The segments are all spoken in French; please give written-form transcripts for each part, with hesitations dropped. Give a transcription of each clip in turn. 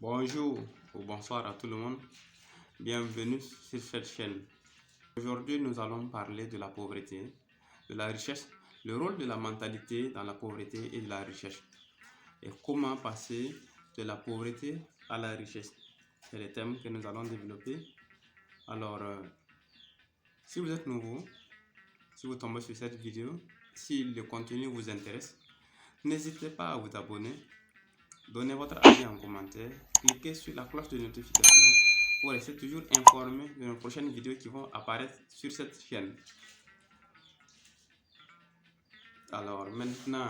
Bonjour ou bonsoir à tout le monde, bienvenue sur cette chaîne. Aujourd'hui nous allons parler de la pauvreté, de la richesse, le rôle de la mentalité dans la pauvreté et de la richesse et comment passer de la pauvreté à la richesse. C'est les thèmes que nous allons développer. Alors, si vous êtes nouveau, si vous tombez sur cette vidéo, si le contenu vous intéresse, n'hésitez pas à vous abonner. Donnez votre avis en commentaire, cliquez sur la cloche de notification pour rester toujours informé de nos prochaines vidéos qui vont apparaître sur cette chaîne. Alors maintenant,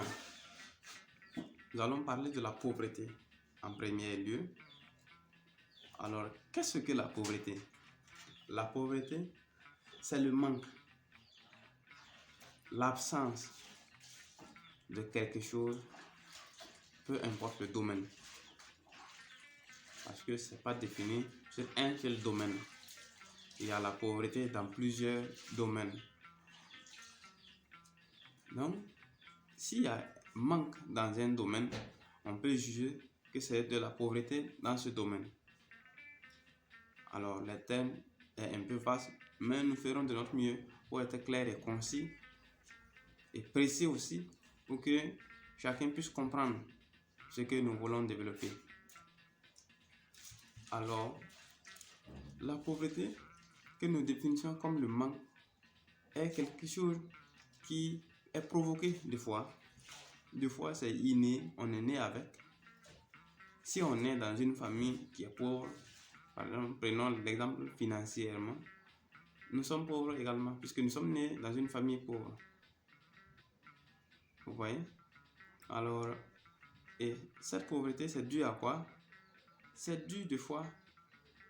nous allons parler de la pauvreté en premier lieu. Alors, qu'est-ce que la pauvreté? La pauvreté, c'est le manque, l'absence de quelque chose, peu importe le domaine. Parce que ce n'est pas défini sur un seul domaine. Il y a la pauvreté dans plusieurs domaines. Donc, s'il y a manque dans un domaine, on peut juger que c'est de la pauvreté dans ce domaine. Alors, le terme est un peu vaste, mais nous ferons de notre mieux pour être clair et concis et précis aussi pour que chacun puisse comprendre ce que nous voulons développer. Alors, la pauvreté que nous définissons comme le manque est quelque chose qui est provoqué des fois. Des fois, c'est inné, on est né avec. Si on est dans une famille qui est pauvre, par exemple, prenons l'exemple financièrement, nous sommes pauvres également, puisque nous sommes nés dans une famille pauvre. Vous voyez? Alors, et cette pauvreté, c'est dû à quoi? C'est dû des fois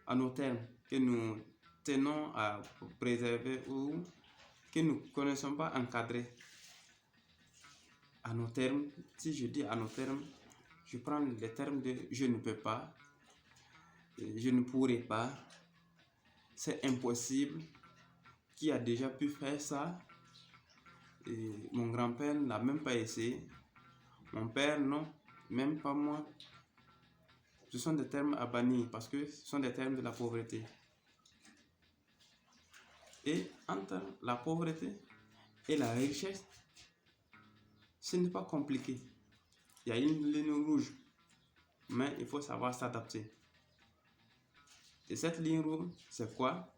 à nos termes que nous tenons à préserver ou que nous ne connaissons pas encadrer. À nos termes, si je dis à nos termes, je prends les termes de je ne peux pas, je ne pourrai pas, c'est impossible, qui a déjà pu faire ça, et mon grand-père n'a même pas essayé, mon père non, même pas moi. Ce sont des termes à bannir parce que ce sont des termes de la pauvreté. Et entre la pauvreté et la richesse, ce n'est pas compliqué. Il y a une ligne rouge, mais il faut savoir s'adapter. Et cette ligne rouge, c'est quoi?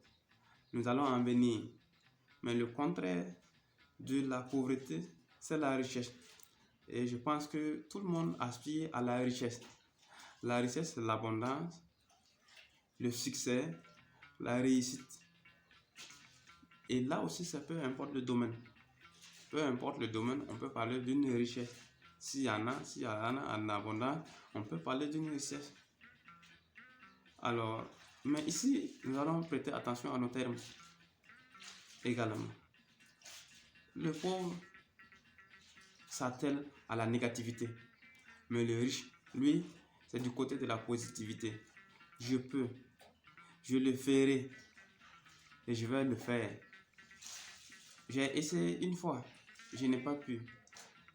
Nous allons en venir. Mais le contraire de la pauvreté, c'est la richesse. Et je pense que tout le monde aspire à la richesse. La richesse, c'est l'abondance, le succès, la réussite. Et là aussi, ça peu importe le domaine. Peu importe le domaine, on peut parler d'une richesse. S'il y en a en abondance, on peut parler d'une richesse. Alors, mais ici, nous allons prêter attention à nos termes également. Le pauvre s'attelle à la négativité, mais le riche, lui, c'est du côté de la positivité. Je peux, je le ferai et je vais le faire. J'ai essayé une fois, je n'ai pas pu,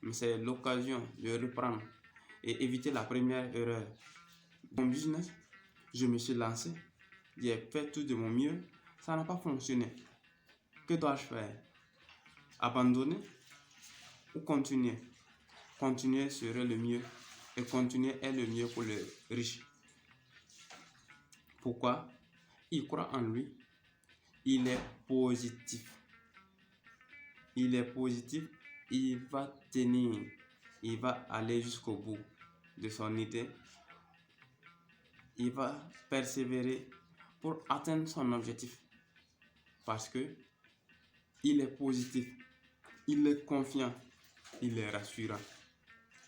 mais c'est l'occasion de reprendre et éviter la première erreur. Mon business, je me suis lancé, j'ai fait tout de mon mieux, ça n'a pas fonctionné. Que dois-je faire? Abandonner ou continuer? Continuer serait le mieux et continuer est le mieux pour le riche. Pourquoi? Il croit en lui, il est positif. Il est positif, il va tenir, il va aller jusqu'au bout de son idée. Il va persévérer pour atteindre son objectif parce que il est positif, il est confiant, il est rassurant.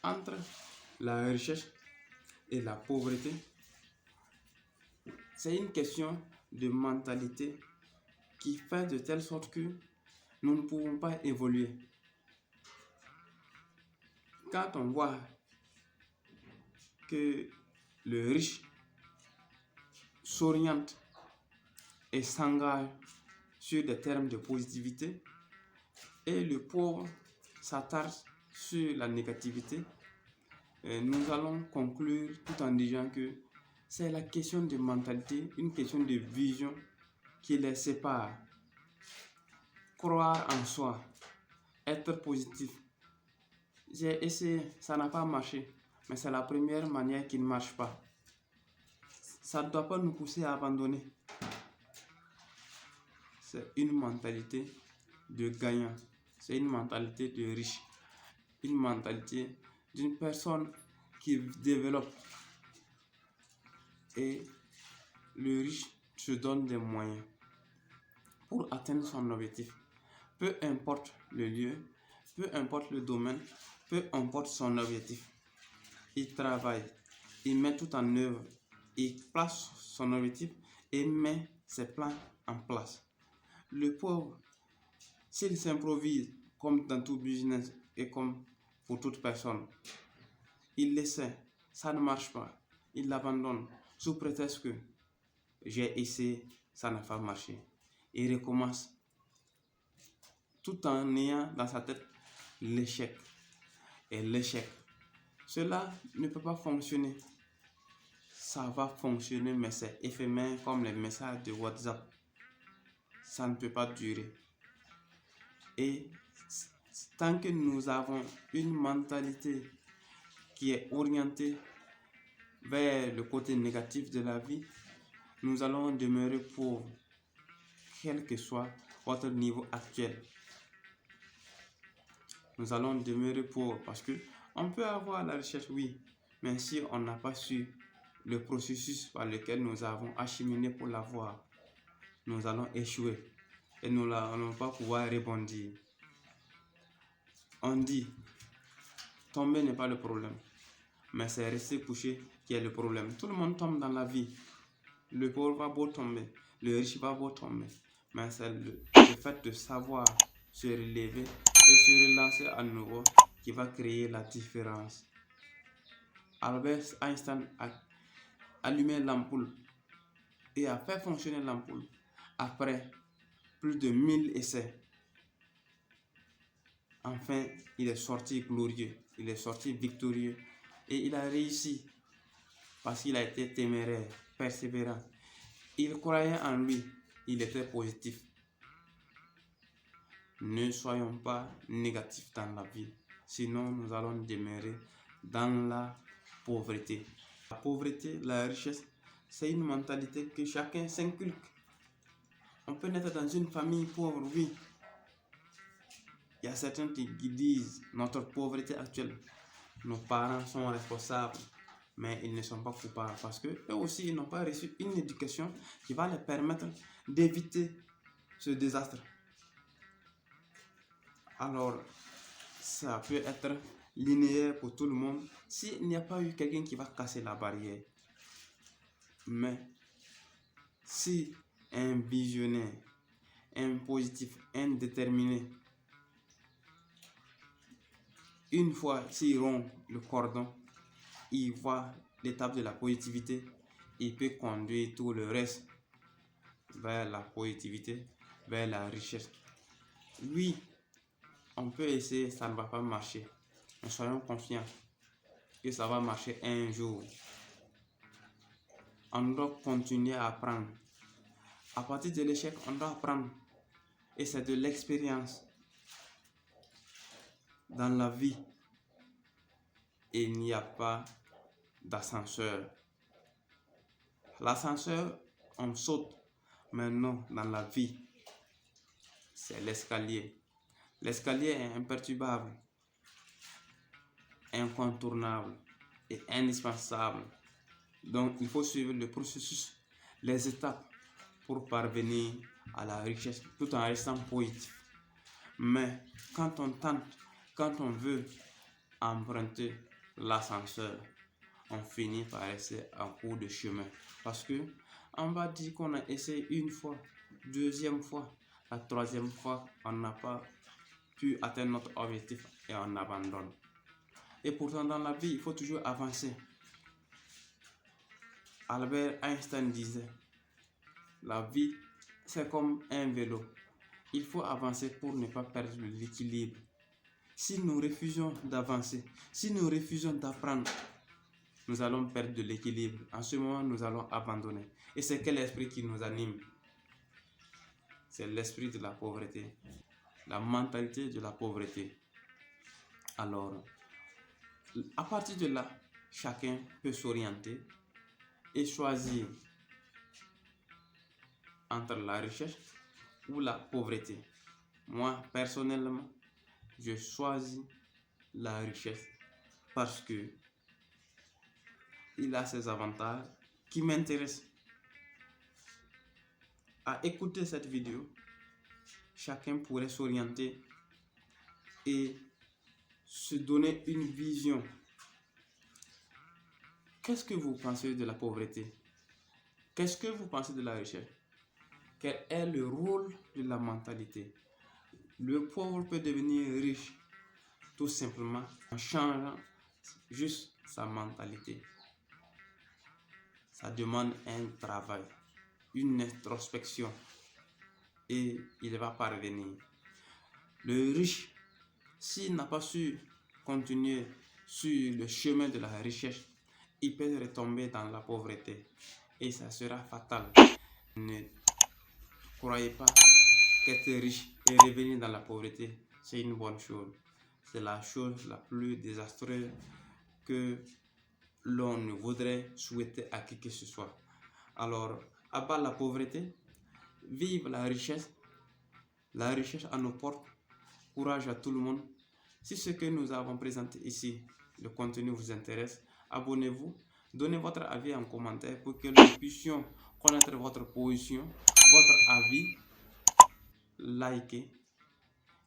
Entre la richesse et la pauvreté, c'est une question de mentalité qui fait de telle sorte que nous ne pouvons pas évoluer. Quand on voit que le riche s'oriente et s'engage sur des termes de positivité et le pauvre s'attarde sur la négativité, nous allons conclure tout en disant que c'est la question de mentalité, une question de vision qui les sépare. Croire en soi, être positif. J'ai essayé, ça n'a pas marché, mais c'est la première manière qui ne marche pas. Ça ne doit pas nous pousser à abandonner. C'est une mentalité de gagnant, c'est une mentalité de riche, une mentalité d'une personne qui développe. Et le riche se donne des moyens pour atteindre son objectif. Peu importe le lieu, peu importe le domaine, peu importe son objectif. Il travaille, il met tout en œuvre, il place son objectif et met ses plans en place. Le pauvre, s'il s'improvise comme dans tout business et comme pour toute personne, il essaie, ça ne marche pas, il l'abandonne sous prétexte que j'ai essayé, ça n'a pas marché. Il recommence tout en ayant dans sa tête l'échec. Et l'échec, cela ne peut pas fonctionner. Ça va fonctionner, mais c'est éphémère comme les messages de WhatsApp. Ça ne peut pas durer. Et tant que nous avons une mentalité qui est orientée vers le côté négatif de la vie, nous allons demeurer pauvres, quel que soit votre niveau actuel. Nous allons demeurer pauvres parce que on peut avoir la richesse, oui, mais si on n'a pas su le processus par lequel nous avons acheminé pour l'avoir, nous allons échouer et nous n'allons pas pouvoir rebondir. On dit, tomber n'est pas le problème, mais c'est rester couché qui est le problème. Tout le monde tombe dans la vie. Le pauvre va beau tomber, le riche va beau tomber, mais c'est le fait de savoir se relever et se relancer à nouveau qui va créer la différence. Albert Einstein a allumé l'ampoule et a fait fonctionner l'ampoule après plus de 1000 essais. Enfin, il est sorti glorieux, il est sorti victorieux et il a réussi parce qu'il a été téméraire, persévérant. Il croyait en lui, il était positif. Ne soyons pas négatifs dans la vie, sinon nous allons demeurer dans la pauvreté. La pauvreté, la richesse, c'est une mentalité que chacun s'inculque. On peut naître dans une famille pauvre, oui. Il y a certains qui disent notre pauvreté actuelle. Nos parents sont responsables, mais ils ne sont pas coupables parce qu'eux aussi, ils n'ont pas reçu une éducation qui va leur permettre d'éviter ce désastre. Alors, ça peut être linéaire pour tout le monde s'il n'y a pas eu quelqu'un qui va casser la barrière. Mais si un visionnaire, un positif, un déterminé, une fois s'il rompt le cordon, il voit l'étape de la positivité, il peut conduire tout le reste vers la positivité, vers la richesse. Oui, on peut essayer, ça ne va pas marcher. Mais soyons confiants que ça va marcher un jour. On doit continuer à apprendre. À partir de l'échec, on doit apprendre. Et c'est de l'expérience. Dans la vie, il n'y a pas d'ascenseur. L'ascenseur, on saute. Mais non, dans la vie, c'est l'escalier. L'escalier est imperturbable, incontournable et indispensable. Donc, il faut suivre le processus, les étapes pour parvenir à la richesse tout en restant positif. Mais quand on tente, quand on veut emprunter l'ascenseur, on finit par rester en cours de chemin. Parce que on va dire qu'on a essayé une fois, deuxième fois, la troisième fois, on n'a pas pu atteindre notre objectif et on abandonne. Et pourtant dans la vie, il faut toujours avancer. Albert Einstein disait, la vie c'est comme un vélo. Il faut avancer pour ne pas perdre l'équilibre. Si nous refusons d'avancer, si nous refusons d'apprendre, nous allons perdre de l'équilibre. En ce moment, nous allons abandonner. Et c'est quel esprit qui nous anime? C'est l'esprit de la pauvreté, la mentalité de la pauvreté. Alors, à partir de là, chacun peut s'orienter et choisir entre la richesse ou la pauvreté. Moi, personnellement, je choisis la richesse parce que il a ses avantages qui m'intéressent. À écouter cette vidéo, chacun pourrait s'orienter et se donner une vision. Qu'est-ce que vous pensez de la pauvreté? Qu'est-ce que vous pensez de la richesse? Quel est le rôle de la mentalité? Le pauvre peut devenir riche tout simplement en changeant juste sa mentalité. Ça demande un travail, une introspection et il va parvenir. Le riche, s'il n'a pas su continuer sur le chemin de la richesse, il peut retomber dans la pauvreté et ça sera fatal. Ne croyez pas qu'être riche et revenir dans la pauvreté, c'est une bonne chose. C'est la chose la plus désastreuse que l'on ne voudrait souhaiter à qui que ce soit. Alors, abat la pauvreté, vive la richesse à nos portes. Courage à tout le monde. Si ce que nous avons présenté ici, le contenu vous intéresse, abonnez-vous, donnez votre avis en commentaire pour que nous puissions connaître votre position, votre avis. Likez,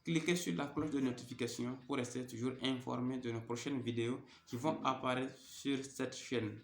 cliquez sur la cloche de notification pour rester toujours informé de nos prochaines vidéos qui vont apparaître sur cette chaîne.